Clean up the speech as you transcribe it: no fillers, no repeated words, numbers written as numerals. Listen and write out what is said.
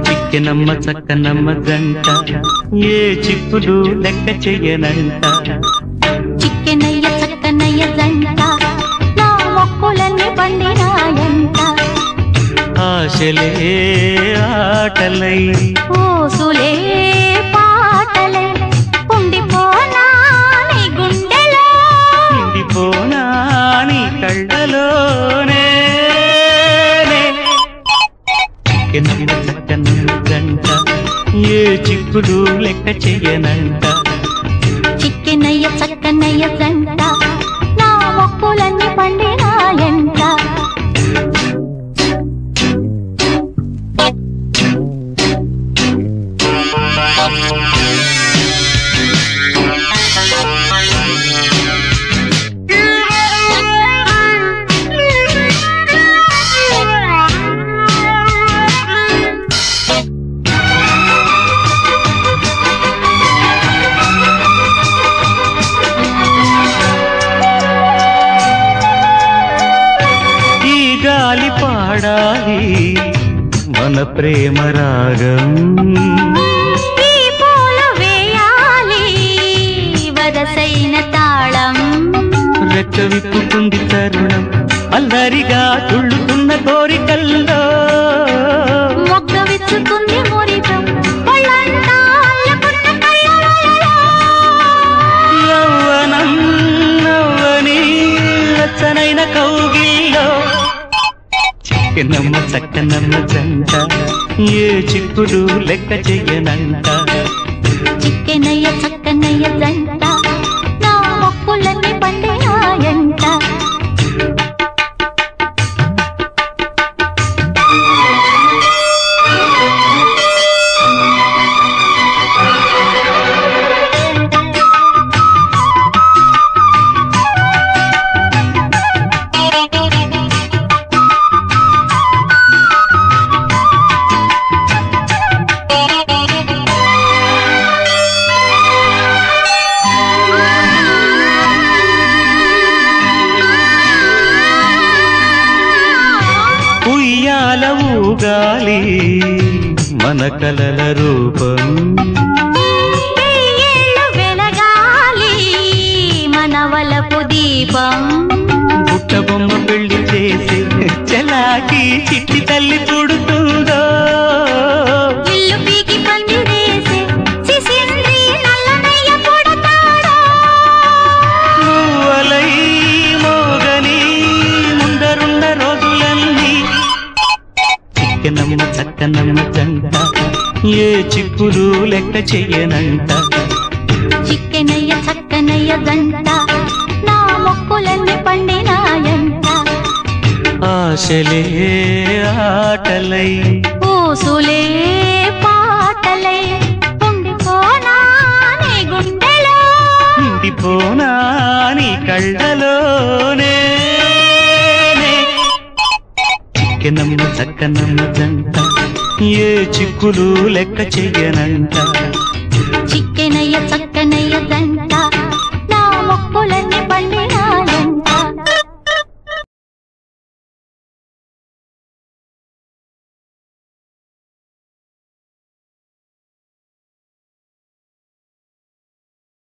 చిక్కెనమ్మ చక్కనమ్మ జంట ఏ చిక్కులు లెక్క చెయ్యనంట. చిక్కెనయ్య చక్కనయ్య జంట నా మొక్కులన్నీ పండినాయంట. ఆశలే ఆటలై ఊసులే పాటలై ఉండిపోనా నీ గుండెలో, ఉండిపోనా నీ కళ్ళలోనే. చిక్కెనమ్మ చక్కనమ్మ జంట ఏ చిక్కులు లెక్క చెయ్యనంట. చిక్కెనయ్య చక్కనయ్య జంట నా మొక్కులన్నీ పండినాయంట. గాలి పాడాలి మన ప్రేమ రాగం, ఈ పూలు వేయాలి వరసైన తాళం. రెక్క విప్పుతుంది తరుణం అల్లరిగా తుళ్ళుతున్న కోరికల్లో, మొగ్గ విచ్చుతుంది మురితం ఒళ్ళంతా అల్లుకున్న కళ్ళలో. యవ్వనం నవ్వని వెచ్చనైన కౌగిల్లో. చిక్కెనమ్మ చక్కనమ్మ జంట ఏ చిక్కులు లెక్క చెయ్యనంట. చిక్కెనయ్య చక్కనయ్య జంట నా మొక్కులన్నీ పండినాయంట. ఉయ్యాల ఊగాలి మన కలల రూపం, ఏళ్ళు వెలగాలి మన వలపు దీపం. పుట్ట బొమ్మ పెళ్లి చేసి చెలాకి చిట్టి తల్లి పుడుతుందో, ఇల్లు పీకి పంది వేసే సిసింద్రి నల్లనయ్య పుడతాడో. నువ్వలై మోగని ముందరున్న రోజులన్నీ. చిక్కెనమ్మ చక్కనమ్మ జంట ఏ చిక్కులు లెక్క చెయ్యనంట. చిక్కెనయ్య చక్కనయ్య జంట నా మొక్కులన్నీ పండినాయంట. ఆశలే ఆటలై ఊసులే పాటలై ఉండిపోనా నీ గుండెలో, ఉండిపోనా నీ కళ్ళలోనే. చిక్కెనమ్మ చక్కనమ్మ జంట ఏ చిక్కులు లెక్క చెయ్యనంట.